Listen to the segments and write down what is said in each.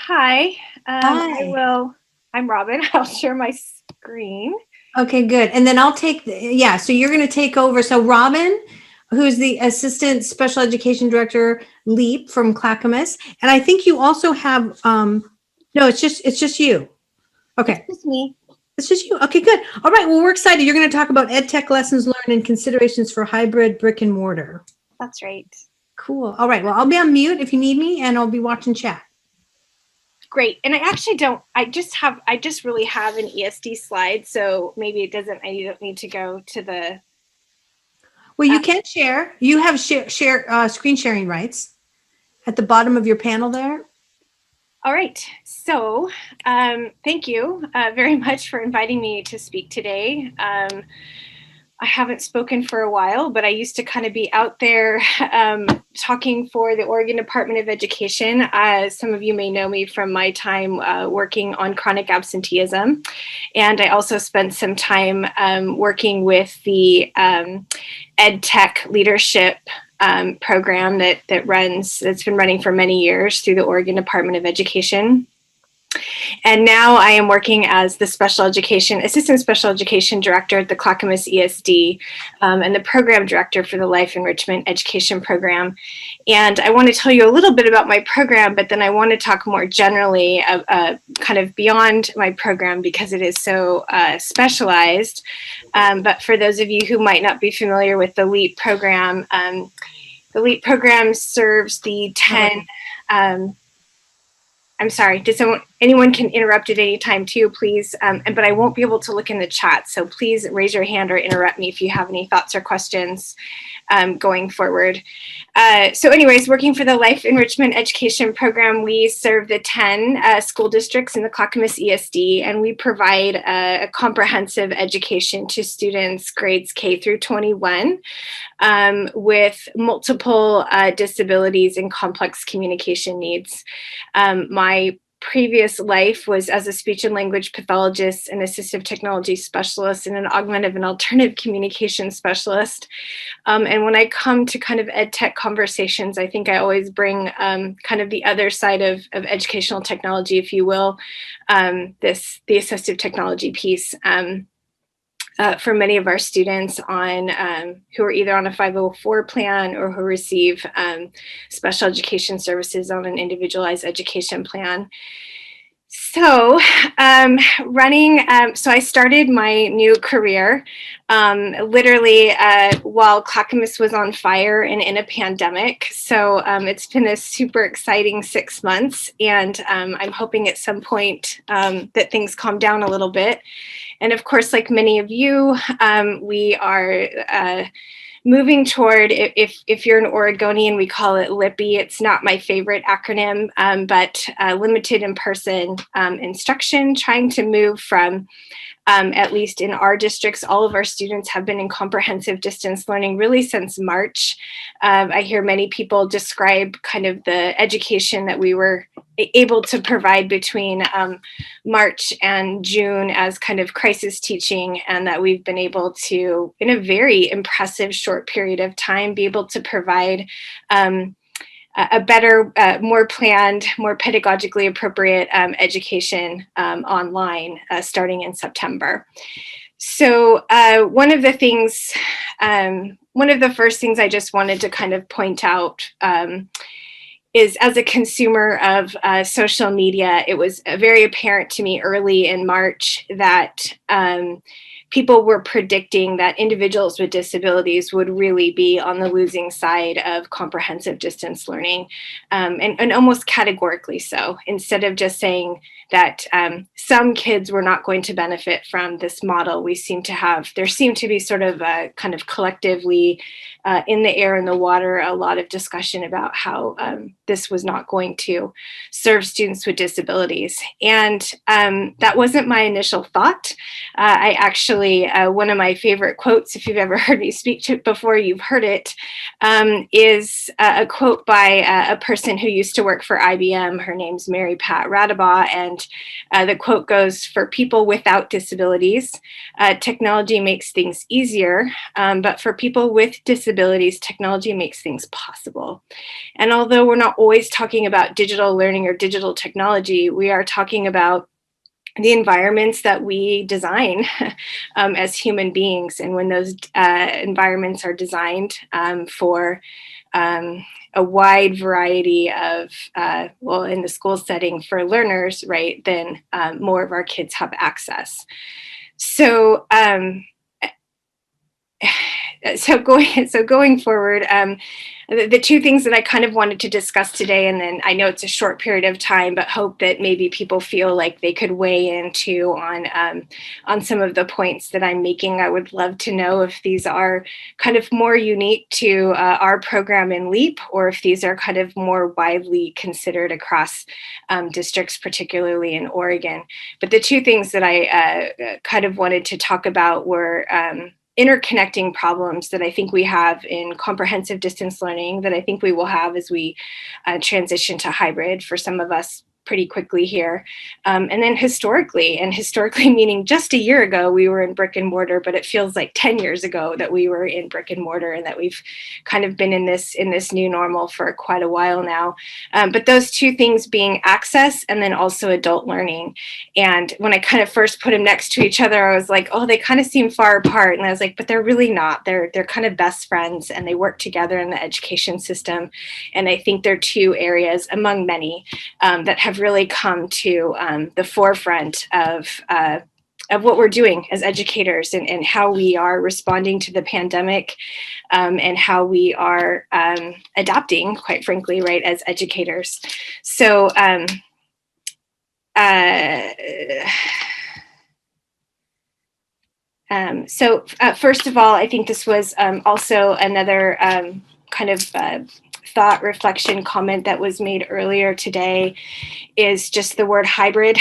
Hi, Hi. I'm Robin. I'll share my screen. Okay, good. And then I'll take, yeah, so you're going to take over. So Robin, who's the Assistant Special Education Director, LEEP from Clackamas. And I think you also have, no, it's just you. It's Okay. just me. It's just you. Okay, good. All right. Well, we're excited. You're going to talk about EdTech lessons learned and considerations for hybrid brick and mortar. That's right. Cool. All right. Well, I'll be on mute if you need me and I'll be watching chat. Great. And I actually don't, I just really have an ESD slide. So maybe I don't need to go to the, Well, uh, you can share. You have screen sharing rights at the bottom of your panel there. all right. So thank you very much for inviting me to speak today. I haven't spoken for a while, but I used to kind of be out there talking for the Oregon Department of Education. Some of you may know me from my time working on chronic absenteeism. And I also spent some time working with the Edtech leadership program that's been running for many years through the Oregon Department of Education. And now I am working as the assistant special education director at the Clackamas ESD and the program director for the Life Enrichment Education Program. And I want to tell you a little bit about my program, but then I want to talk more generally kind of beyond my program because it is so specialized. But for those of you who might not be familiar with the LEEP program, serves the 10 I'm sorry, anyone can interrupt at any time too, please. But I won't be able to look in the chat. So please raise your hand or interrupt me if you have any thoughts or questions going forward. So anyways, working for the Life Enrichment Education Program, we serve the 10 school districts in the Clackamas ESD, and we provide a comprehensive education to students grades K through 21 with multiple disabilities and complex communication needs. My previous life was as a speech and language pathologist, an assistive technology specialist, and an augmentative and alternative communication specialist. And when I come to kind of ed tech conversations, I think I always bring kind of the other side of educational technology, if you will, the assistive technology piece. For many of our students who are either on a 504 plan or who receive special education services on an individualized education plan. So so I started my new career literally while Clackamas was on fire and in a pandemic. So it's been a super exciting 6 months, and I'm hoping at some point that things calm down a little bit. And of course, like many of you, we are moving toward, if you're an Oregonian, we call it LEEP. It's not my favorite acronym, but limited in-person instruction, trying to move from, at least in our districts, all of our students have been in comprehensive distance learning really since March. I hear many people describe kind of the education that we were able to provide between March and June as kind of crisis teaching, and that we've been able to, in a very impressive short period of time, be able to provide a better, more planned, more pedagogically appropriate education online starting in September. So one of the first things I just wanted to kind of point out is, as a consumer of social media, it was very apparent to me early in March that people were predicting that individuals with disabilities would really be on the losing side of comprehensive distance learning, and almost categorically so. Instead of just saying that some kids were not going to benefit from this model, there seemed to be sort of a kind of collectively in the air and the water, a lot of discussion about how this was not going to serve students with disabilities. And that wasn't my initial thought. I actually, one of my favorite quotes, if you've ever heard me speak to it before, you've heard it, is a quote by a person who used to work for IBM. Her name's Mary Pat Radabaugh, and the quote goes, "For people without disabilities, technology makes things easier, but for people with disabilities, possibilities. Technology makes things possible. And although we're not always talking about digital learning or digital technology, we are talking about the environments that we design as human beings. And when those environments are designed for a wide variety of, well, in the school setting for learners, right, then more of our kids have access. So, going forward, the two things that I kind of wanted to discuss today, and then I know it's a short period of time, but hope that maybe people feel like they could weigh into on some of the points that I'm making. I would love to know if these are kind of more unique to our program in LEEP, or if these are kind of more widely considered across districts, particularly in Oregon. But the two things that I kind of wanted to talk about were interconnecting problems that I think we have in comprehensive distance learning, that I think we will have as we transition to hybrid for some of us pretty quickly here. And then historically meaning just a year ago, we were in brick and mortar, but it feels like 10 years ago that we were in brick and mortar, and that we've kind of been in this new normal for quite a while now. But those two things being access and then also adult learning. And when I kind of first put them next to each other, I was like, oh, they kind of seem far apart. And I was like, but they're really not. They're kind of best friends, and they work together in the education system. And I think they're two areas among many that have really come to the forefront of what we're doing as educators, and how we are responding to the pandemic, and how we are adapting, quite frankly, right, as educators. So first of all, I think this was also another kind of thought, reflection, comment that was made earlier today, is just the word hybrid,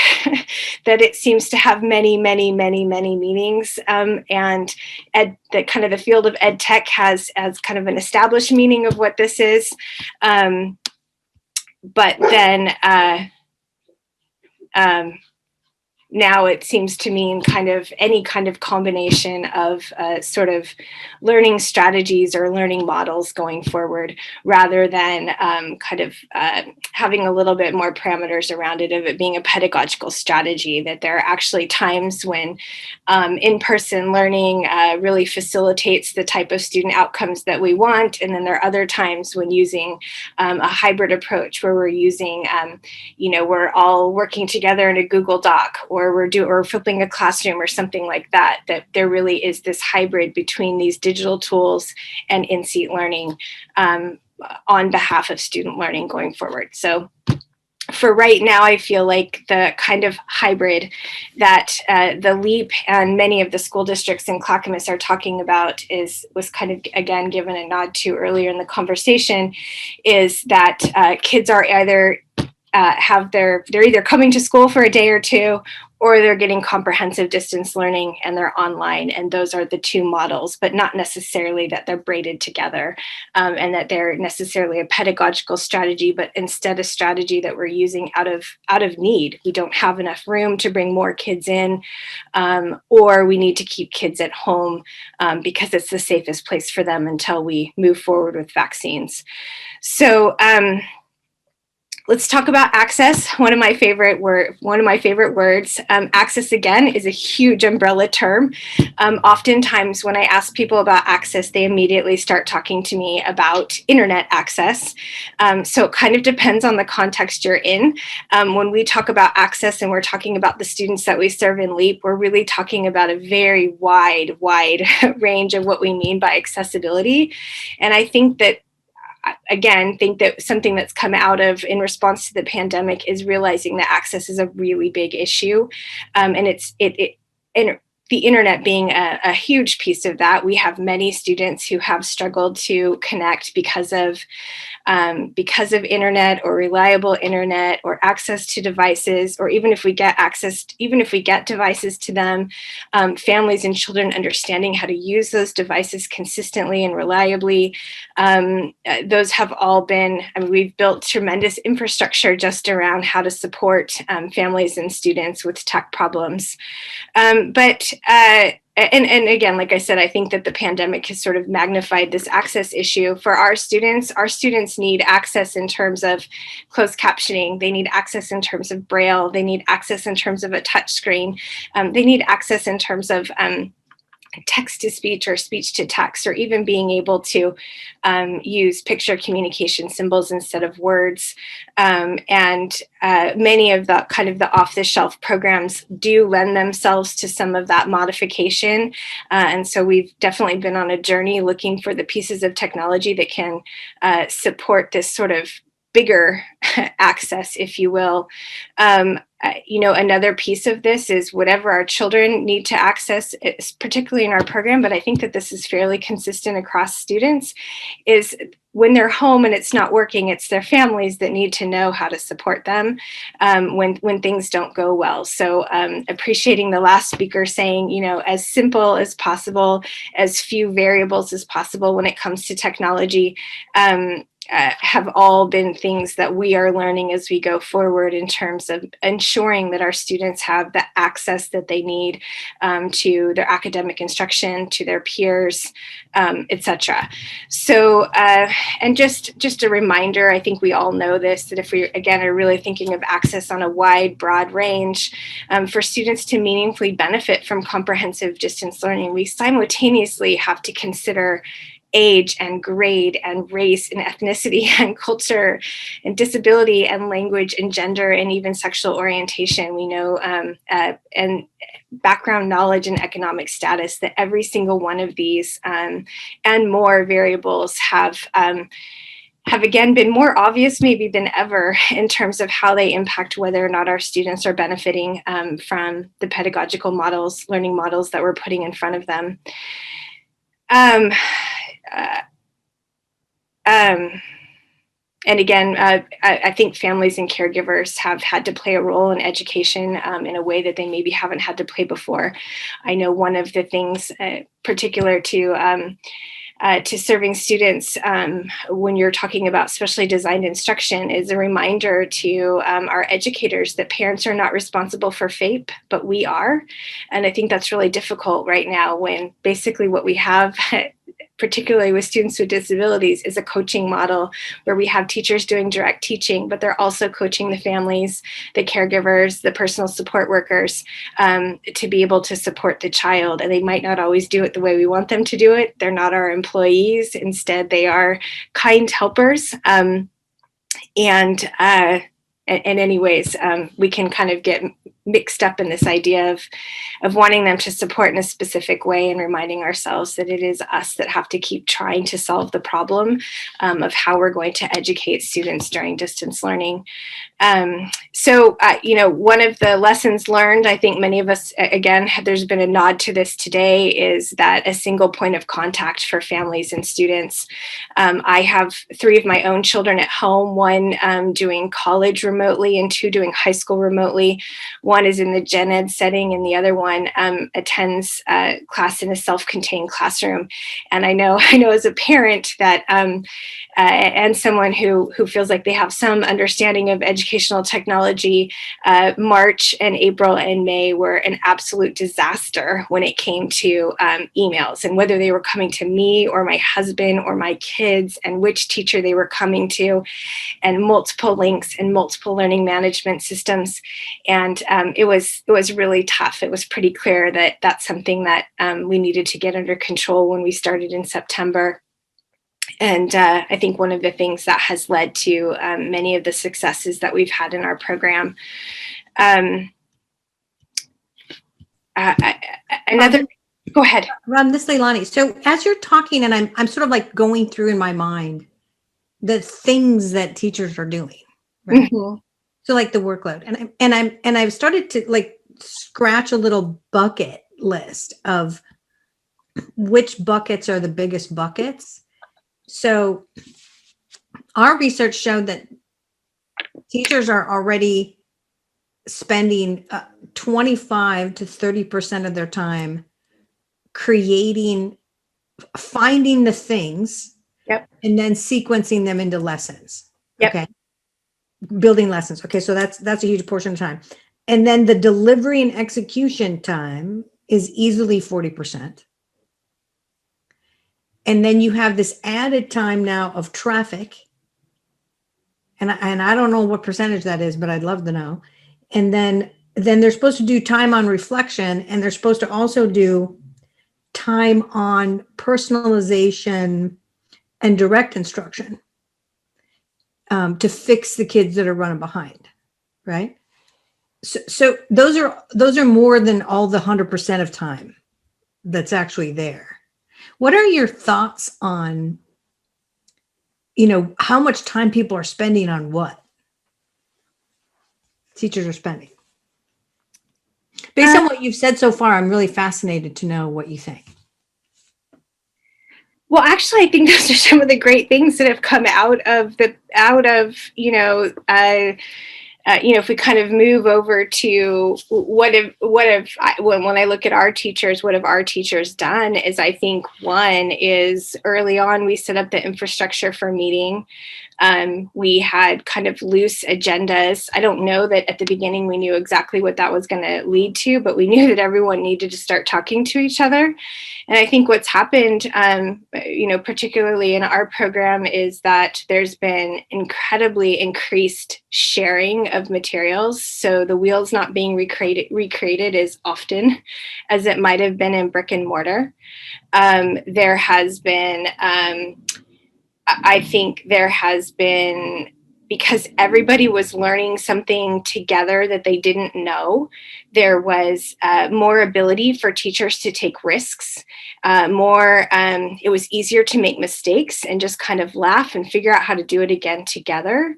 that it seems to have many, many, many, many meanings. And the field of ed tech has kind of an established meaning of what this is. But then now it seems to mean kind of any kind of combination of sort of learning strategies or learning models going forward, rather than having a little bit more parameters around it, of it being a pedagogical strategy, that there are actually times when in-person learning really facilitates the type of student outcomes that we want. And then there are other times when using a hybrid approach, where we're using, we're all working together in a Google Doc, or we're flipping a classroom or something like that, that there really is this hybrid between these digital tools and in-seat learning on behalf of student learning going forward. So for right now, I feel like the kind of hybrid that the LEEP and many of the school districts in Clackamas are talking about was kind of, again, given a nod to earlier in the conversation, is that kids are either they're either coming to school for a day or two, or they're getting comprehensive distance learning and they're online. And those are the two models, but not necessarily that they're braided together, and that they're necessarily a pedagogical strategy, but instead a strategy that we're using out of need. We don't have enough room to bring more kids in, or we need to keep kids at home because it's the safest place for them until we move forward with vaccines. So let's talk about access. One of my favorite words. Access, again, is a huge umbrella term. Oftentimes, when I ask people about access, they immediately start talking to me about internet access. So it kind of depends on the context you're in. When we talk about access and we're talking about the students that we serve in LEAP, we're really talking about a very wide range of what we mean by accessibility. And I think that something that's come out of in response to the pandemic is realizing that access is a really big issue. And the internet being a huge piece of that. We have many students who have struggled to connect because of internet, or reliable internet, or access to devices, or even if we get devices to them, families and children understanding how to use those devices consistently and reliably. Those have all been, we've built tremendous infrastructure just around how to support families and students with tech problems. But and again, like I said, I think that the pandemic has sort of magnified this access issue for our students. Our students need access in terms of closed captioning. They need access in terms of Braille. They need access in terms of a touch screen. They need access in terms of text to speech or speech to text, or even being able to use picture communication symbols instead of words. And many of the kind of the off-the-shelf programs do lend themselves to some of that modification. And so we've definitely been on a journey looking for the pieces of technology that can support this sort of bigger access, if you will. Another piece of this is whatever our children need to access, particularly in our program, but I think that this is fairly consistent across students, is when they're home and it's not working, it's their families that need to know how to support them when things don't go well. So appreciating the last speaker saying, as simple as possible, as few variables as possible when it comes to technology. Have all been things that we are learning as we go forward in terms of ensuring that our students have the access that they need to their academic instruction, to their peers, etc. So, and just a reminder, I think we all know this, that if we, again, are really thinking of access on a wide, broad range, for students to meaningfully benefit from comprehensive distance learning, we simultaneously have to consider age and grade and race and ethnicity and culture and disability and language and gender and even sexual orientation. We know and background knowledge and economic status, that every single one of these and more variables have again been more obvious maybe than ever in terms of how they impact whether or not our students are benefiting from the pedagogical models, learning models that we're putting in front of them. And again, I think families and caregivers have had to play a role in education in a way that they maybe haven't had to play before. I know one of the things particular to serving students when you're talking about specially designed instruction is a reminder to our educators that parents are not responsible for FAPE, but we are. And I think that's really difficult right now when basically what we have particularly with students with disabilities, is a coaching model where we have teachers doing direct teaching, but they're also coaching the families, the caregivers, the personal support workers to be able to support the child. And they might not always do it the way we want them to do it. They're not our employees. Instead, they are kind helpers. And anyways, we can kind of get mixed up in this idea of wanting them to support in a specific way and reminding ourselves that it is us that have to keep trying to solve the problem of how we're going to educate students during distance learning. So, one of the lessons learned, I think many of us, again, there's been a nod to this today, is that a single point of contact for families and students. I have 3 of my own children at home, one doing college remotely and 2 doing high school remotely. One is in the gen ed setting and the other one attends class in a self-contained classroom. And I know as a parent that and someone who feels like they have some understanding of educational technology, March and April and May were an absolute disaster when it came to emails and whether they were coming to me or my husband or my kids and which teacher they were coming to, and multiple links and multiple learning management systems. And it was really tough. It was pretty clear that that's something that we needed to get under control when we started in September. And I think one of the things that has led to many of the successes that we've had in our program. Go ahead. This is Leilani. So as you're talking, and I'm sort of like going through in my mind the things that teachers are doing, right? Mm-hmm. So like the workload, and I've started to like scratch a little bucket list of which buckets are the biggest buckets. So our research showed that teachers are already spending 25 to 30% of their time finding the things, yep, and then sequencing them into lessons. Yep. Okay. Building lessons. Okay. So that's a huge portion of time. And then the delivery and execution time is easily 40%. And then you have this added time now of traffic. And I don't know what percentage that is, but I'd love to know. And then they're supposed to do time on reflection, and they're supposed to also do time on personalization and direct instruction to fix the kids that are running behind, right? So those are more than all the 100% of time that's actually there. What are your thoughts on, how much time people are spending on what teachers are spending? Based on what you've said so far, I'm really fascinated to know what you think. Well, actually, I think those are some of the great things that have come out of if we kind of move over to when I look at our teachers, what have our teachers done is, I think one is early on, we set up the infrastructure for meeting. We had kind of loose agendas. I don't know that at the beginning we knew exactly what that was going to lead to, but we knew that everyone needed to start talking to each other. And I think what's happened, particularly in our program, is that there's been incredibly increased sharing of materials. So the wheel's not being recreated as often as it might have been in brick and mortar. There has been, I think there has been, because everybody was learning something together that they didn't know, there was more ability for teachers to take risks, it was easier to make mistakes and just kind of laugh and figure out how to do it again together.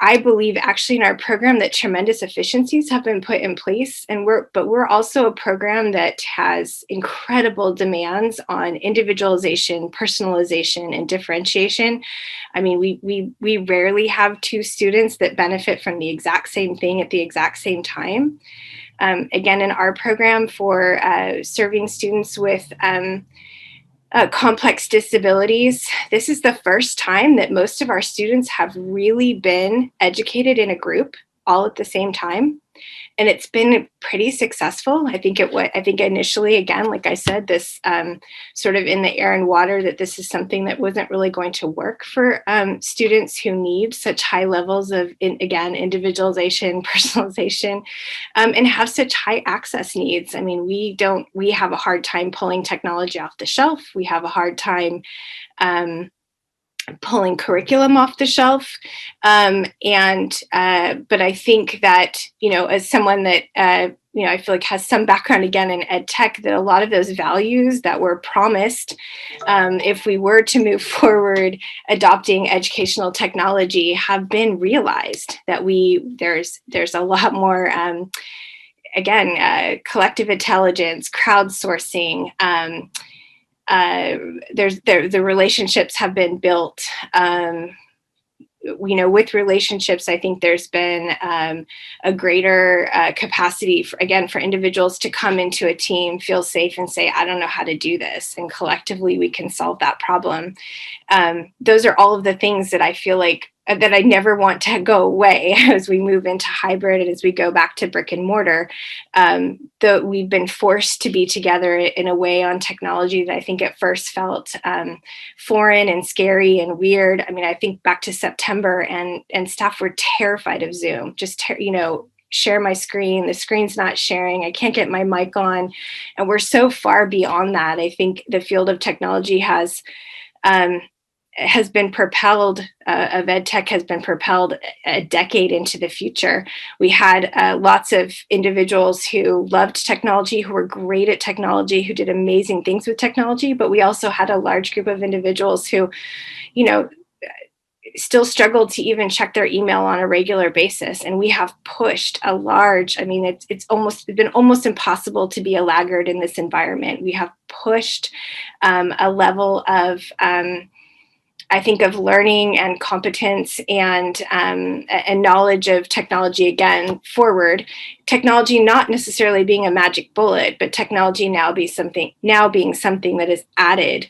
I believe actually in our program that tremendous efficiencies have been put in place, but we're also a program that has incredible demands on individualization, personalization, and differentiation. I mean, we rarely have two students that benefit from the exact same thing at the exact same time. Again, in our program for serving students with complex disabilities, this is the first time that most of our students have really been educated in a group all at the same time. And it's been pretty successful. I think initially, again, like I said, this sort of in the air and water, that this is something that wasn't really going to work for students who need such high levels of, individualization, personalization, and have such high access needs. I mean, we have a hard time pulling technology off the shelf. We have a hard time pulling curriculum off the shelf. But I think that, as someone that, I feel like has some background again in Edtech, that a lot of those values that were promised, if we were to move forward adopting educational technology, have been realized, that there's a lot more, collective intelligence, crowdsourcing, the relationships have been built. With relationships, I think there's been a greater capacity for individuals to come into a team, feel safe, and say, I don't know how to do this. And collectively, we can solve that problem. Those are all of the things that I feel like that I never want to go away as we move into hybrid and as we go back to brick and mortar. That we've been forced to be together in a way on technology that I think at first felt foreign and scary and weird. I mean, I think back to September and staff were terrified of Zoom. Share my screen, the screen's not sharing, I can't get my mic on. And we're so far beyond that. I think the field of technology has been propelled, of EdTech has been propelled a decade into the future. We had lots of individuals who loved technology, who were great at technology, who did amazing things with technology, but we also had a large group of individuals who, still struggled to even check their email on a regular basis. And we have pushed it's been almost impossible to be a laggard in this environment. We have pushed a level of, I think, of learning and competence and knowledge of technology again forward. Technology not necessarily being a magic bullet, but technology now being something that is added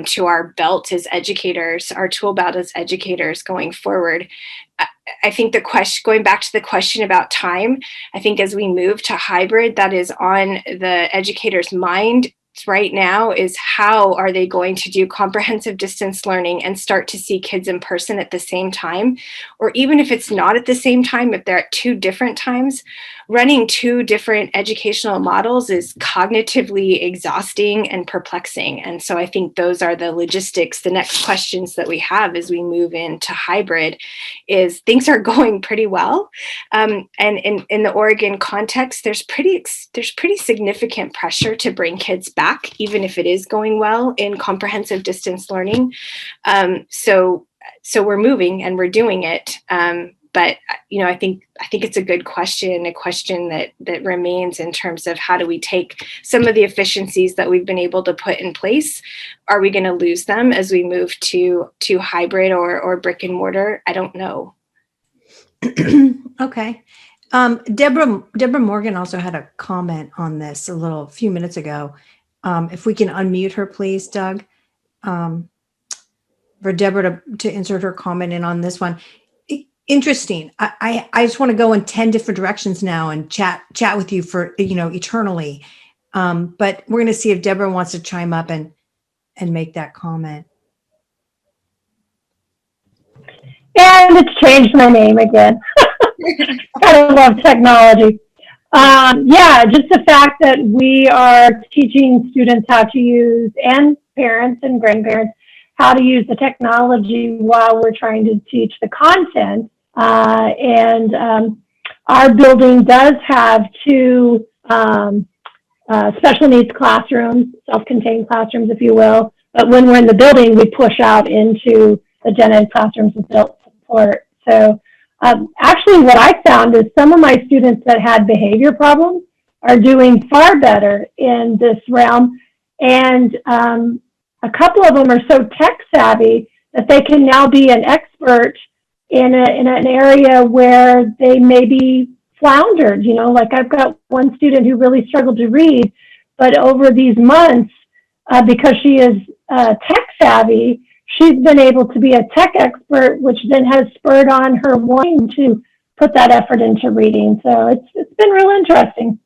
to our belt as educators, our tool belt as educators going forward. I think going back to the question about time, I think as we move to hybrid, that is on the educator's mind right now, is how are they going to do comprehensive distance learning and start to see kids in person at the same time? Or even if it's not at the same time, if they're at two different times, running two different educational models is cognitively exhausting and perplexing. And so I think those are the logistics. The next questions that we have as we move into hybrid is things are going pretty well. And in the Oregon context, there's pretty significant pressure to bring kids back, even if it is going well in comprehensive distance learning. So we're moving and we're doing it. But I think it's a good question, a question that remains in terms of how do we take some of the efficiencies that we've been able to put in place? Are we going to lose them as we move to hybrid or brick and mortar? I don't know. Okay. Deborah Morgan also had a comment on this a few minutes ago. If we can unmute her, please, Doug, for Deborah to insert her comment in on this one. Interesting. I just want to go in 10 different directions now and chat with you for, eternally. But we're going to see if Deborah wants to chime up and make that comment. And it's changed my name again. I love technology. Just the fact that we are teaching students how to use, and parents and grandparents, how to use the technology while we're trying to teach the content. Our building does have two special needs classrooms, self-contained classrooms, if you will. But when we're in the building, we push out into the gen ed classrooms with built support. So actually what I found is some of my students that had behavior problems are doing far better in this realm. And a couple of them are so tech savvy that they can now be an expert in an area where they maybe floundered. Like I've got one student who really struggled to read, but over these months, because she is tech savvy, she's been able to be a tech expert, which then has spurred on her wanting to put that effort into reading. So it's been real interesting.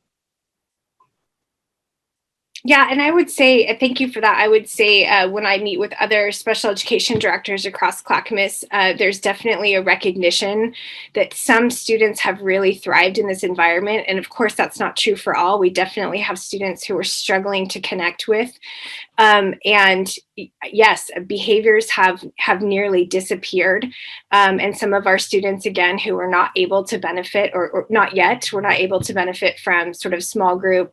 Yeah, and I would say, thank you for that. I would say when I meet with other special education directors across Clackamas, there's definitely a recognition that some students have really thrived in this environment. And of course, that's not true for all. We definitely have students who are struggling to connect with. And yes, behaviors have nearly disappeared. And some of our students, again, who are not able to benefit or not yet, we're not able to benefit from sort of small group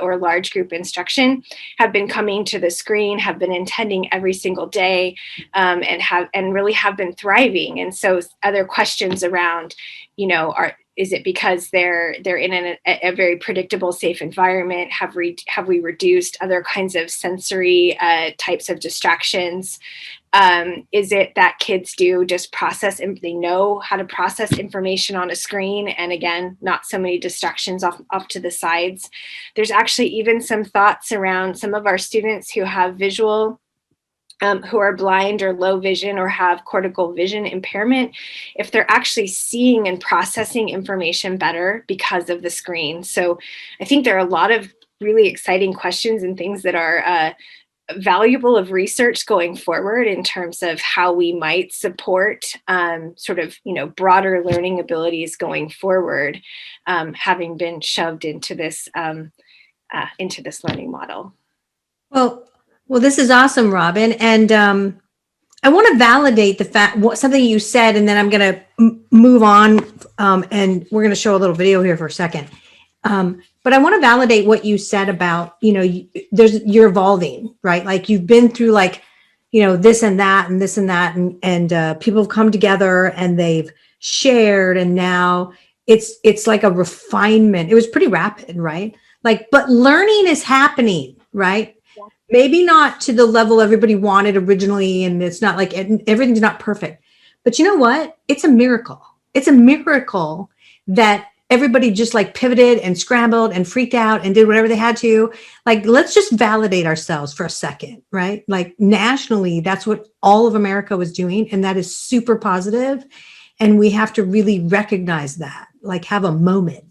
or large group instruction, have been coming to the screen, have been attending every single day, and really have been thriving. And so other questions around, is it because they're in a very predictable, safe environment? Have we reduced other kinds of sensory types of distractions? Is it that kids do just they know how to process information on a screen, and again, not so many distractions off to the sides? There's actually even some thoughts around some of our students who have visual, who are blind or low vision or have cortical vision impairment, if they're actually seeing and processing information better because of the screen. So I think there are a lot of really exciting questions and things that are valuable of research going forward in terms of how we might support sort of, broader learning abilities going forward, having been shoved into this learning model. Well, this is awesome, Robin. And I want to validate the fact, something you said, and then I'm going to move on, and we're going to show a little video here for a second. But I want to validate what you said about, you're evolving, right? Like you've been through this and that and this and that, and people have come together and they've shared, and now it's like a refinement. It was pretty rapid, right? But learning is happening, right? Yeah. Maybe not to the level everybody wanted originally, and it's not like everything's not perfect. But you know what? It's a miracle. It's a miracle that everybody just pivoted and scrambled and freaked out and did whatever they had to. Let's just validate ourselves for a second, right? Nationally, that's what all of America was doing. And that is super positive. And we have to really recognize that, like have a moment.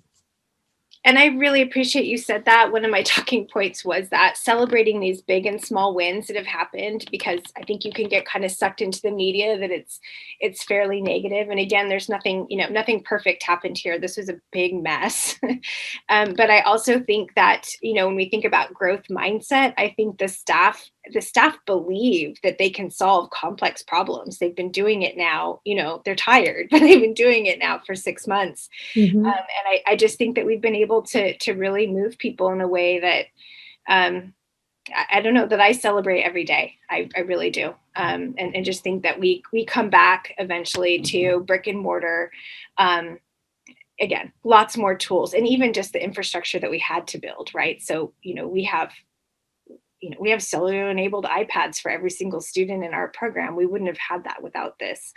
And I really appreciate you said that. One of my talking points was that celebrating these big and small wins that have happened, because I think you can get kind of sucked into the media that it's fairly negative. And again, there's nothing, nothing perfect happened here. This was a big mess. But I also think that, when we think about growth mindset, I think the staff believe that they can solve complex problems. They've been doing it now, they're tired, but they've been doing it now for 6 months. Mm-hmm. And I just think that we've been able to really move people in a way that, I don't know, that I celebrate every day. I really do. And just think that we come back eventually to brick and mortar. Again, lots more tools, and even just the infrastructure that we had to build, right? So, we have cellular enabled iPads for every single student in our program. We wouldn't have had that without this.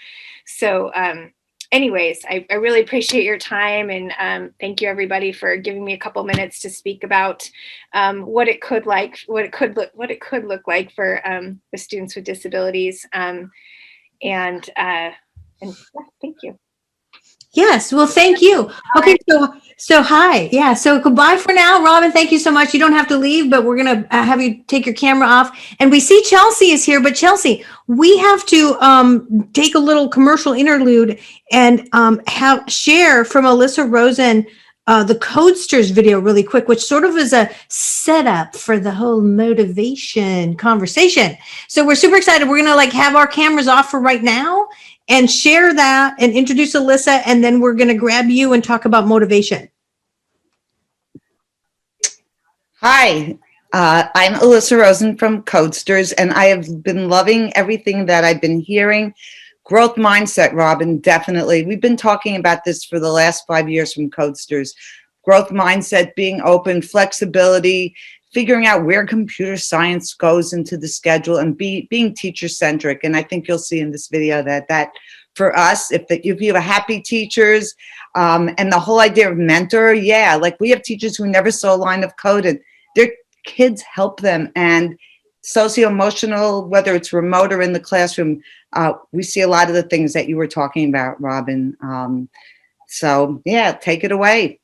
So anyways, I really appreciate your time, and thank you everybody for giving me a couple minutes to speak about what it could look like for the students with disabilities. And yeah, thank you. Yes. Well, thank you. Okay. So hi. Yeah. So goodbye for now, Robin. Thank you so much. You don't have to leave, but we're going to have you take your camera off. And we see Chelsea is here, but Chelsea, we have to take a little commercial interlude and share from Alyssa Rosen the Codesters video really quick, which sort of is a setup for the whole motivation conversation. So we're super excited. We're going to have our cameras off for right now and share that and introduce Alyssa, and then we're going to grab you and talk about motivation. Hi, I'm Alyssa Rosen from Codesters, and I have been loving everything that I've been hearing. Growth mindset, Robin, definitely. We've been talking about this for the last 5 years from Codesters. Growth mindset, being open, flexibility, figuring out where computer science goes into the schedule, and being teacher-centric. And I think you'll see in this video that for us, if you have happy teachers, and the whole idea of mentor, yeah, we have teachers who never saw a line of code, and their kids help them. And socio-emotional, whether it's remote or in the classroom, we see a lot of the things that you were talking about, Robin. So yeah, take it away.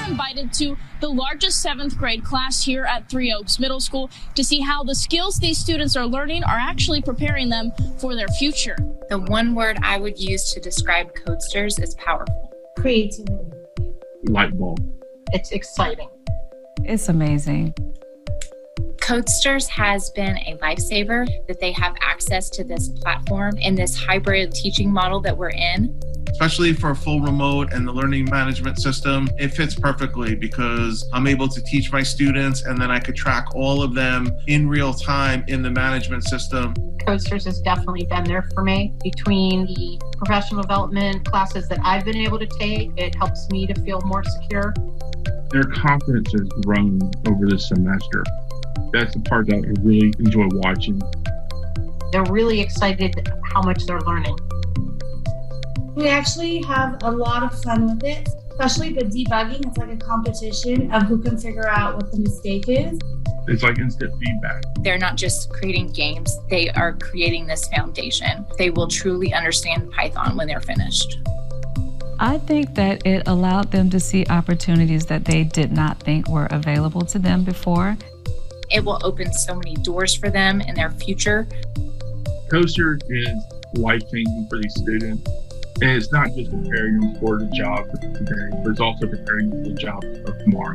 Invited to the largest 7th grade class here at Three Oaks Middle School to see how the skills these students are learning are actually preparing them for their future. The one word I would use to describe Codesters is powerful. Creativity. Light bulb. It's exciting. It's amazing. Codesters has been a lifesaver that they have access to this platform in this hybrid teaching model that we're in. Especially for full remote and the learning management system, it fits perfectly because I'm able to teach my students and then I could track all of them in real time in the management system. Codesters has definitely been there for me. Between the professional development classes that I've been able to take, it helps me to feel more secure. Their confidence has grown over this semester. That's the part that I really enjoy watching. They're really excited how much they're learning. We actually have a lot of fun with it, especially the debugging. It's like a competition of who can figure out what the mistake is. It's like instant feedback. They're not just creating games, they are creating this foundation. They will truly understand Python when they're finished. I think that it allowed them to see opportunities that they did not think were available to them before. It will open so many doors for them in their future. Codesters is life-changing for these students. And it's not just preparing them for the job of today, but it's also preparing them for the job of tomorrow.